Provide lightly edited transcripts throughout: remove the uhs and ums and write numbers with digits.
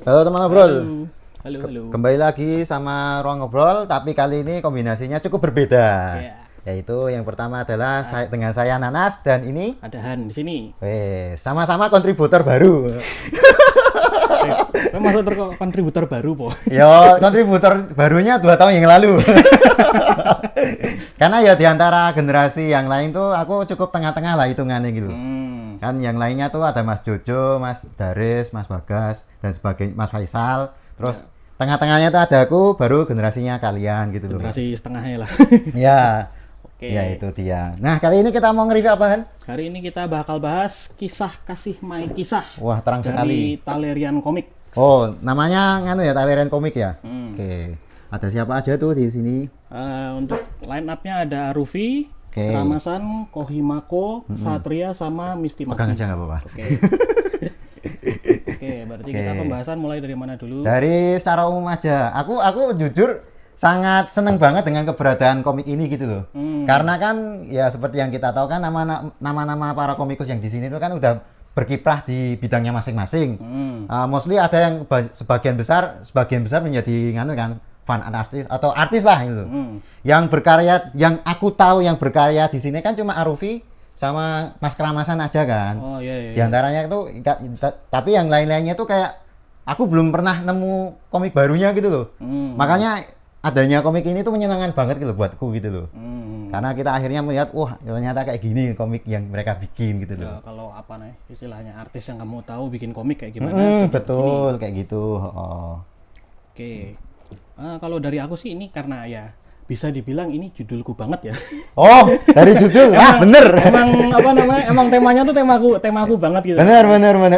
Halo teman ngobrol. Halo, halo. Kembali lagi sama Ruang Ngobrol, tapi kali ini kombinasinya cukup berbeda. Iya. Yaitu yang pertama adalah dengan saya Nanas dan ini Ada Han di sini. sama-sama kontributor baru. Masuk kontributor baru, po. Yo, kontributor barunya 2 tahun yang lalu. Karena ya diantara generasi yang lain tuh aku cukup tengah-tengah lah hitungannya gitu. Kan yang lainnya tuh ada Mas Jojo, Mas Daris, Mas Bagas dan sebagainya, Mas Faisal. Terus tengah-tengahnya tuh ada aku, baru generasinya kalian gitu loh. Generasi setengahnya lah. Ya. Oke. Ya itu dia. Nah, kali ini kita mau nge-review apa, Han? Hari ini kita bakal bahas kisah kasih Mai Kisah Wah, terang sekali. dari Thalerian Comic. Oh, namanya nganu ya, Thalerian Comic ya? Hmm. Oke. Ada siapa aja tuh di sini? Untuk line up-nya ada Rufi, Oke. Ramasan, Kohimako, Satria, sama Misty Pegang Maki. aja nggak apa-apa. Oke. Oke, berarti kita pembahasan mulai dari mana dulu? Dari secara umum aja. Aku jujur sangat seneng banget dengan keberadaan komik ini gitu loh. Karena kan ya seperti yang kita tahu kan nama-nama para komikus yang di sini itu kan udah berkiprah di bidangnya masing-masing. Mostly ada yang sebagian besar menjadi nganu kan fan artis atau artis lah itu. Yang berkarya, yang aku tahu yang berkarya di sini kan cuma Arufi sama Mas Keramasan aja kan. Oh iya. Di antaranya itu tapi yang lain-lainnya tuh kayak aku belum pernah nemu komik barunya gitu loh. Makanya adanya komik ini tuh menyenangkan banget gitu buatku gitu loh. Karena kita akhirnya melihat, wah ternyata kayak gini komik yang mereka bikin gitu loh. Ya, kalau apa nih istilahnya artis yang kamu tahu bikin komik kayak gimana? Betul, kayak gitu. Oke. Kalau dari aku sih ini karena ya bisa dibilang ini judulku banget ya. Oh, dari judul. Bener. Emang apa namanya? Emang temanya tuh temaku banget gitu. Bener.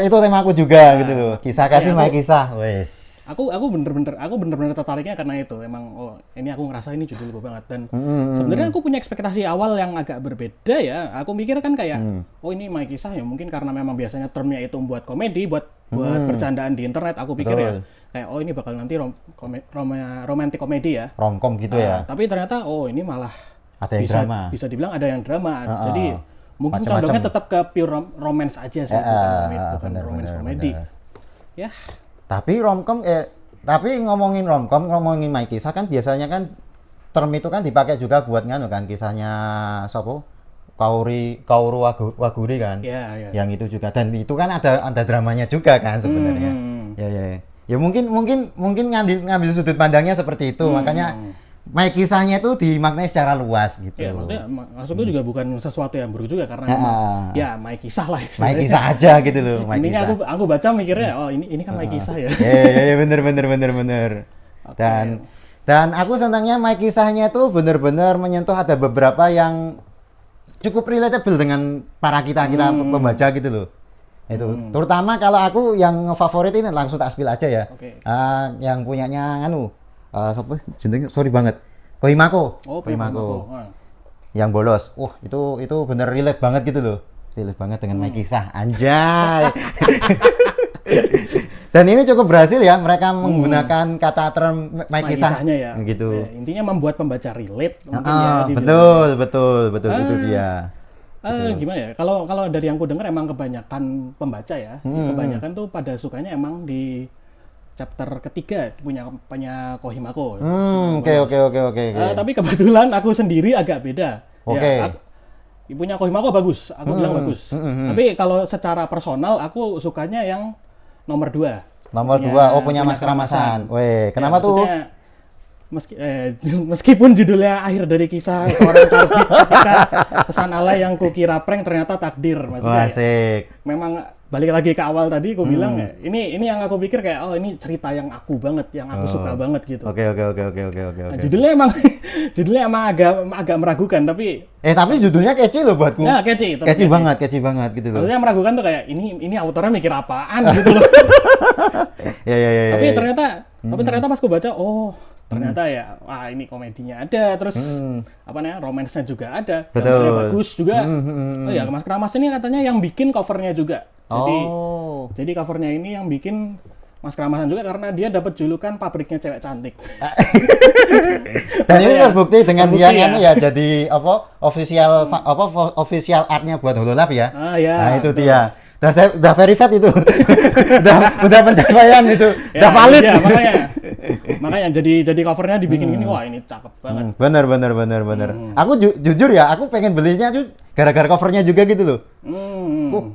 Itu temaku juga gitu loh. Kisah kasih Mai Kisah. Wes. Aku bener-bener tertariknya karena itu. Emang ini aku ngerasa ini judulku banget dan sebenarnya aku punya ekspektasi awal yang agak berbeda ya. Aku mikir kan kayak ini Mai Kisah ya mungkin karena memang biasanya termnya itu buat komedi, buat bercandaan di internet. Aku pikir ya kayak ini bakal nanti romantic komedi ya. Romcom gitu ya. Tapi ternyata ini malah ada yang drama. Bisa dibilang ada yang drama. Jadi mungkin condongnya tetap ke pure romance aja sih, bukan romance komedi. Ya. Tapi ngomongin romcom, ngomongin Mai Kisah kan biasanya kan term itu kan dipakai juga buat nganu kan kisahnya sopo? Kaoru Waguri kan. Iya. Yang itu juga dan itu kan ada dramanya juga kan sebenarnya. Ya mungkin ngambil sudut pandangnya seperti itu. Makanya Mai Kisahnya itu dimaknai secara luas gitu. Ya, maksudnya juga bukan sesuatu yang buruk juga karena ya Mai Kisah lah. Mai Kisah aja gitu loh. Ini aku baca mikirnya ini kan Mai Kisah ya. Iya bener. Okay. Dan aku senangnya Mai Kisahnya tuh bener-bener menyentuh ada beberapa yang cukup relatable dengan para kita pembaca gitu loh. Itu terutama kalau aku yang favorit ini langsung tak spill aja ya. Okay. Yang punyanya sorry banget, Kohimako. Kohimako. Yang bolos. Itu bener relate banget gitu loh. Relate banget dengan Mai Kisah. Anjay. Dan ini cukup berhasil ya mereka menggunakan kata term Mai Kisahnya ya. Gitu. Ya, intinya membuat pembaca relate mungkin Betul itu dia. Gimana ya? Kalau dari yang ku dengar emang kebanyakan pembaca ya. Kebanyakan tuh pada sukanya emang di chapter ketiga punya Kohimako. Oke. Tapi kebetulan aku sendiri agak beda. Oke. Ya, punya Kohimako bagus, aku bilang bagus. Tapi kalau secara personal aku sukanya yang nomor 2. Nomor 2, punya Mas Keramasan. Weh, kenapa ya, tuh? Meskipun judulnya akhir dari kisah seorang karbit ketika pesan alay yang kukira prank ternyata takdir. Maksudnya asik. Memang balik lagi ke awal tadi aku bilang ya, ini yang aku pikir kayak ini cerita yang aku banget, yang aku suka banget gitu. Oke. Nah, judulnya emang agak meragukan tapi judulnya catchy loh buatku. Ya, catchy banget gitu loh. Maksudnya meragukan tuh kayak ini autornya mikir apaan gitu loh. Ya. Tapi ternyata pas aku baca ternyata ya ini komedinya ada terus romance-nya juga ada, gambarnya bagus juga. Ya Mas Keramas ini katanya yang bikin covernya juga. Jadi covernya ini yang bikin Mas Keramasan juga karena dia dapat julukan pabriknya cewek cantik. Dan ini terbukti dengan dia ya jadi official artnya buat Hololive ya. Ya. Nah itu dia. udah verified itu. udah pencapaian itu. Udah valid. Iya, makanya jadi covernya dibikin gini, wah ini cakep banget. Bener. Aku jujur ya, aku pengen belinya tuh gara-gara covernya juga gitu loh.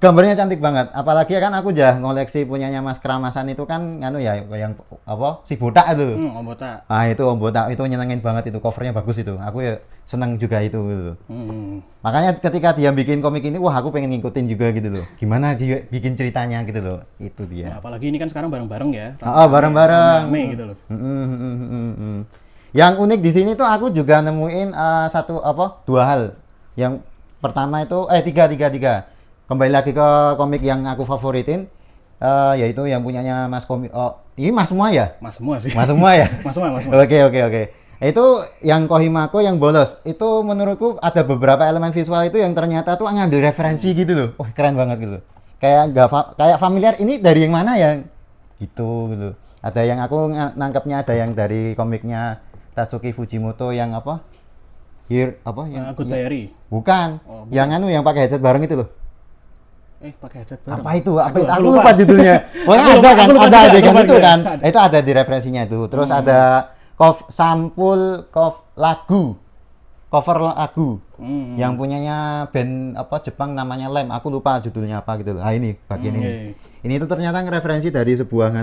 Gambarnya cantik banget. Apalagi kan aku udah ngoleksi punyanya Mas Keramasan itu kan anu ya yang apa? Si botak itu. Om Botak. Ah itu Om Botak itu nyenengin banget itu, covernya bagus itu. Aku ya seneng juga itu gitu. Makanya ketika dia bikin komik ini, wah aku pengen ngikutin juga gitu loh. Gimana dia bikin ceritanya gitu loh. Itu dia. Nah, apalagi ini kan sekarang bareng-bareng ya. Bareng-bareng. Rame gitu loh. Yang unik di sini tuh aku juga nemuin dua hal. Yang pertama itu tiga. Kembali lagi ke komik yang aku favoritin, yaitu yang punyanya Mas Komik. Ini Mas semua ya? Mas semua sih. Mas semua ya? Mas semua. Oke. Itu yang Kohimako yang bolos. Itu menurutku ada beberapa elemen visual itu yang ternyata tuh ngambil referensi gitu loh. Wah, keren banget gitu. Kayak familiar, ini dari yang mana ya? Gitu. Ada yang aku nangkepnya ada yang dari komiknya Tatsuki Fujimoto yang apa? Good Diary. Bukan. Yang yang pakai headset bareng itu loh. Pakai headset bareng. Apa itu? Aku lupa judulnya. Pokoknya ada adegan itu kan. Itu ada di referensinya itu. Terus ada cover lagu yang punyanya band Jepang namanya Lem. Aku lupa judulnya apa gitu loh. Nah ini bagian ini. Ini itu ternyata referensi dari sebuah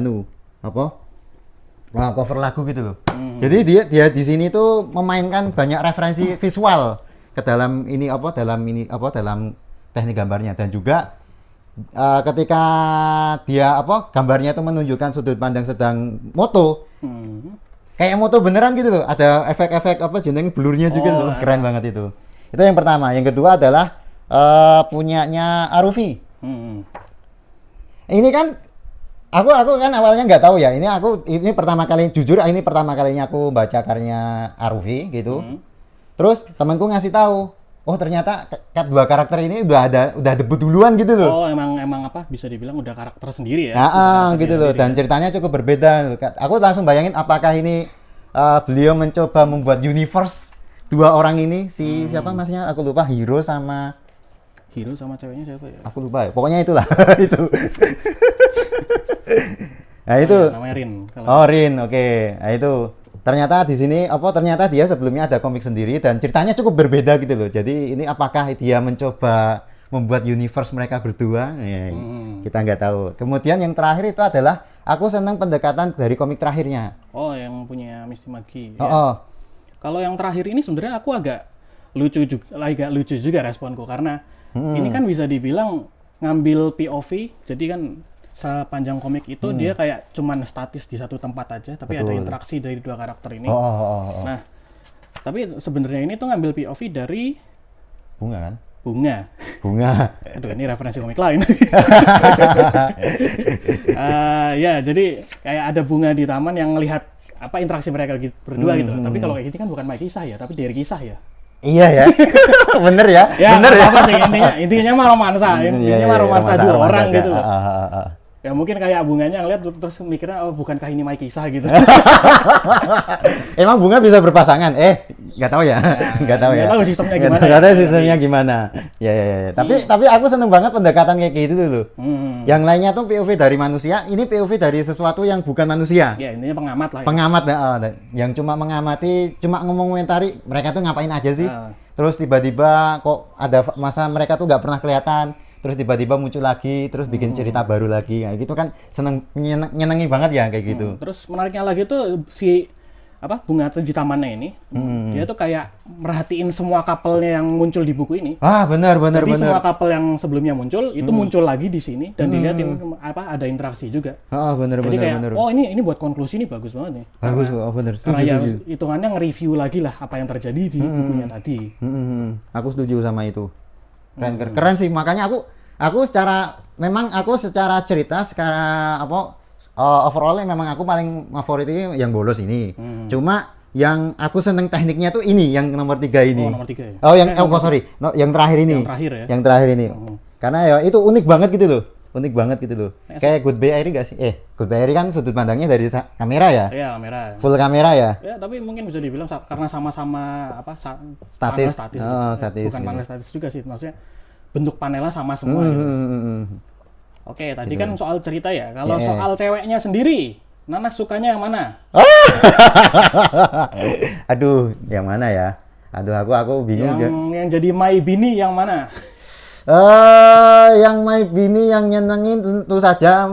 cover lagu gitu loh. Jadi dia di sini tuh memainkan banyak referensi visual ke dalam dalam teknik gambarnya, dan juga ketika dia gambarnya itu menunjukkan sudut pandang sedang moto. Kayak moto beneran gitu loh. Ada efek-efek blurnya juga loh. Keren banget itu. Itu yang pertama. Yang kedua adalah punyanya Arufi. Ini kan aku kan awalnya nggak tahu ya. Ini pertama kalinya aku baca karya Arufi gitu. Terus temanku ngasih tahu, oh ternyata dua karakter ini udah debut duluan gitu loh. Oh emang bisa dibilang udah karakter sendiri ya. Gitu loh. Dan ceritanya cukup berbeda. Aku langsung bayangin apakah ini beliau mencoba membuat universe dua orang ini, siapa masnya aku lupa, Hiro sama ceweknya siapa ya? Aku lupa ya. Pokoknya itulah itu. Nah itu. Namanya Rin. Rin, oke. Nah itu. Ternyata di sini ternyata dia sebelumnya ada komik sendiri dan ceritanya cukup berbeda gitu loh. Jadi ini apakah dia mencoba membuat universe mereka berdua? Kita nggak tahu. Kemudian yang terakhir itu adalah aku senang pendekatan dari komik terakhirnya. Oh, yang punya Misty Magi. Ya. Kalau yang terakhir ini sebenarnya aku agak lucu juga responku, karena ini kan bisa dibilang ngambil POV. Jadi kan sepanjang komik itu dia kayak cuman statis di satu tempat aja, tapi ada interaksi dari dua karakter ini. Nah, tapi sebenarnya ini tuh ngambil POV dari Bunga kan? Bunga. Aduh, ini referensi komik lain. Ya, jadi kayak ada bunga di taman yang ngelihat interaksi mereka berdua gitu. Tapi kalau kayak gini kan bukan Mike Kisah ya, tapi dari Kisah ya. Iya ya. Bener ya. Bener ya. Apa sih intinya mah romansa. Intinya mah romansa dua orang gitu loh. Ya mungkin kayak bunganya ngeliat terus mikirnya, oh bukankah ini Mike Kisah gitu. Emang bunga bisa berpasangan? Nggak tahu ya. Nggak tahu ya. Nggak tahu sistemnya gimana. Nggak tahu sistemnya gimana. Ya. Tapi aku seneng banget pendekatan kayak gitu loh. Yang lainnya tuh POV dari manusia, ini POV dari sesuatu yang bukan manusia. Ya intinya pengamat lah. Pengamat yang cuma mengamati, cuma ngomentari mereka tuh ngapain aja sih. Terus tiba-tiba kok ada masa mereka tuh nggak pernah kelihatan. Terus tiba-tiba muncul lagi, terus bikin cerita baru lagi, kayak gitu kan nyenengi banget ya kayak gitu. Terus menariknya lagi tuh si bunga di tamannya ini, dia tuh kayak merhatiin semua couple-nya yang muncul di buku ini. Benar. Jadi semua couple yang sebelumnya muncul itu muncul lagi di sini dan dilihatin ada interaksi juga. Benar. Jadi kayak oh ini buat konklusi ini bagus banget nih. Bagus, benar. Karena ya hitungannya nge-review lagi lah apa yang terjadi di bukunya tadi. Aku setuju sama itu. Keren sih, makanya aku secara cerita, secara overall memang aku paling favorit ini yang bolos ini. Cuma yang aku seneng tekniknya tuh ini yang nomor 3 ini. Nomor 3 ya? Yang terakhir ini. Yang terakhir ini. Karena ya itu unik banget gitu loh. Kayak Goodbye Airy gak sih? Goodbye Airy kan sudut pandangnya dari kamera ya? Iya, kamera. Full kamera ya? Ya, tapi mungkin bisa dibilang karena sama-sama statis. Bukan panel statis juga sih, maksudnya bentuk panelnya sama semua gitu. Oke, tadi kan Gitu. soal cerita ya. Kalau Iya. soal ceweknya sendiri, Nanas sukanya yang mana? Aduh, yang mana ya? Aduh, aku bingung. Yang jadi my bini yang mana? Yang my bini yang nyenengin tentu saja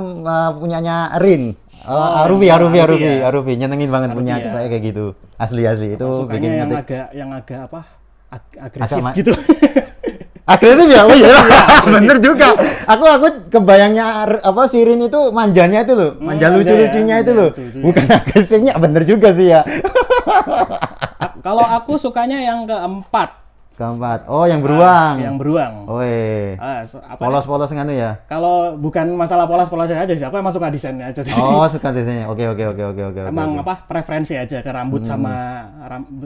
punyanya Rin. Arufi ya, Arufi ya. nyenengin banget Arufi punya ya. saya kayak gitu. Asli itu Sukanya bikin yang ngetik. agak apa? Agresif Agak gitu. Agresif ya? Oh iya, bener juga. Aku kebayangnya apa si Rin itu manjanya itu loh, manja manja lucu-lucunya ya, itu manja loh. lucu-lucunya. Bukan agresifnya, bener juga sih ya. Kalau aku sukanya yang keempat, Keempat. Oh, yang beruang. yang beruang. Woi. Apa ya? Polos-polos nganu ya. Kalau bukan masalah polos-polosnya aja sih, aku emang suka desainnya aja sih. Oh, suka desainnya. Oke. Emang Oke. apa preferensi aja ke rambut sama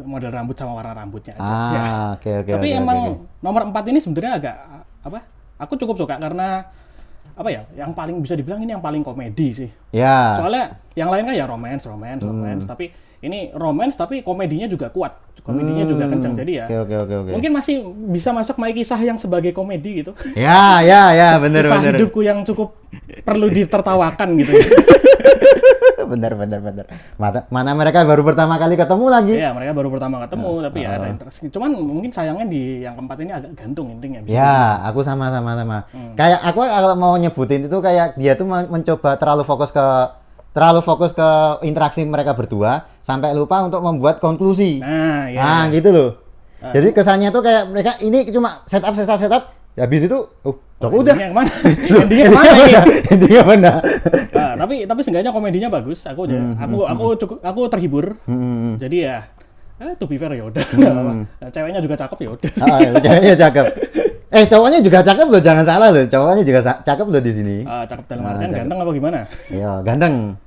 model rambut sama warna rambutnya aja. Ya. Oke. Tapi oke, emang oke. nomor 4 ini sebenarnya agak apa? Aku cukup suka karena apa ya? Yang paling bisa dibilang ini yang paling komedi sih. Ya. Soalnya yang lain kan ya romance, tapi ini romance tapi komedinya juga kuat. Komedinya juga kencang. Jadi ya Oke. mungkin masih bisa masuk My Kisah yang sebagai komedi gitu. Ya, bener. Kisah hidupku yang cukup perlu ditertawakan gitu. bener. Mana mereka baru pertama kali ketemu lagi. Iya, mereka baru pertama ketemu, tapi ya ada interaksi. Cuman mungkin sayangnya di yang keempat ini agak gantung intinya. Ya, aku sama. Kayak aku kalau mau nyebutin itu kayak dia tuh mencoba terlalu fokus ke interaksi mereka berdua sampai lupa untuk membuat konklusi. Nah, ya. Nah, gitu loh. Jadi kesannya tuh kayak mereka ini cuma setup. Habis itu, udah. Endingnya yang mana? Endingnya yang mana ini? Intinya mana? Nah, tapi seenggaknya komedinya bagus. Aku terhibur. Jadi ya, to be fair ya udah. Nah, ceweknya juga cakep ya udah. Ceweknya cakep. Cowoknya juga cakep loh, jangan salah loh. Cowoknya juga cakep loh di sini. Cakep dalam artian ganteng apa gimana? Iya, ganteng.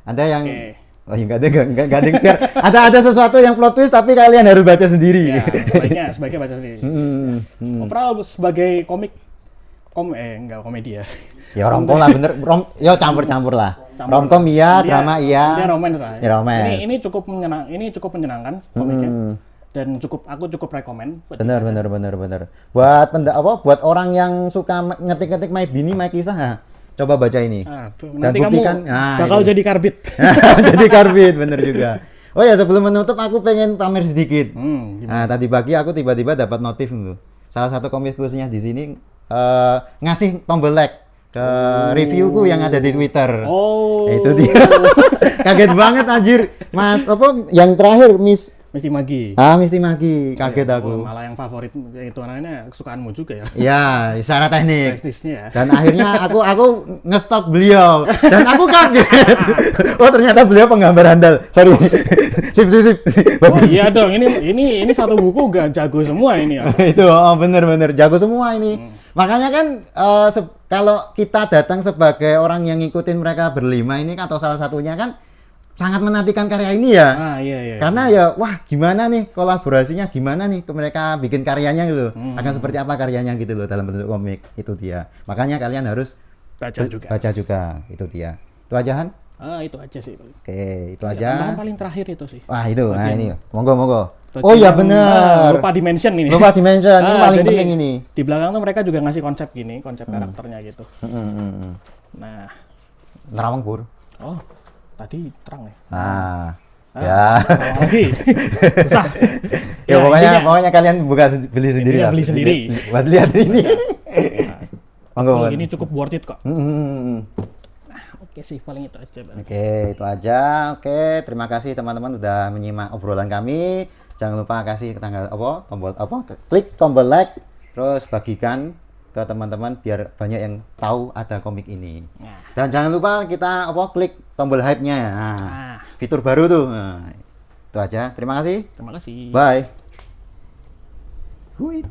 Ada yang Oke. Oh, enggak ganteng biar ada sesuatu yang plot twist tapi kalian harus baca sendiri. Ya, sebaiknya baca sendiri. Overall sebagai enggak komedi ya. Ya romcom lah bener, campur-campur lah. Romcom iya, drama iya. Dia romance lah. Ya, romance. Ini cukup menyenangkan komiknya. Dan aku cukup rekomen. Bener. Buat orang yang suka ngetik-ngetik My Bini, My Kisah, nah, coba baca ini. Nanti kamu bakal itu. jadi karbit. Jadi karbit, bener juga. Oh ya, sebelum menutup aku pengen pamer sedikit. Nah, tadi pagi aku tiba-tiba dapat notif tuh. Salah satu komikusnya di sini ngasih tombol like ke reviewku yang ada di Twitter. Oh. Itu dia. Kaget banget anjir. Mas, yang terakhir Misty Magi. Misty Magi. Kaget aku. Malah yang favorit itu anaknya kesukaanmu juga ya. Ya, secara teknik. Teknisnya ya. Dan akhirnya aku ngestok beliau dan aku kaget. Oh, ternyata beliau penggambar handal. Sorry. Sip. Oh iya dong, ini satu buku gak jago semua ini ya. Itu bener jago semua ini. Makanya kan kalau kita datang sebagai orang yang ngikutin mereka berlima ini atau salah satunya kan sangat menantikan karya ini ya. Iya. Karena ya wah gimana nih kolaborasinya, gimana nih mereka bikin karyanya gitu. Akan seperti apa karyanya gitu loh dalam bentuk komik. Itu dia. Makanya kalian harus baca juga. Itu dia. Itu aja Han? Itu aja sih. Oke, itu ya, aja. Tambahan paling terakhir itu sih. Wah, itu. Nah, ini. Monggo. Bagian Oh iya benar. lupa dimension ini. Lupa dimension. Ini paling jadi, penting ini. Di belakang tuh mereka juga ngasih konsep karakternya gitu. Nah, Nerawang Pur. oh, tadi terang ya. Ya. Lagi. Susah. Ya, pokoknya kalian beli sendiri lah. Beli sendiri. Buat lihat ini. Monggo. Ini cukup worth it kok. Oke sih, paling itu aja. Oke, itu aja. Oke, terima kasih teman-teman udah menyimak obrolan kami. Jangan lupa kasih klik tombol like, terus bagikan ke teman-teman biar banyak yang tahu ada komik ini. Dan jangan lupa kita klik tombol hype-nya. Nah, fitur baru tuh. Nah, itu aja. Terima kasih. Terima kasih. Bye. Hui.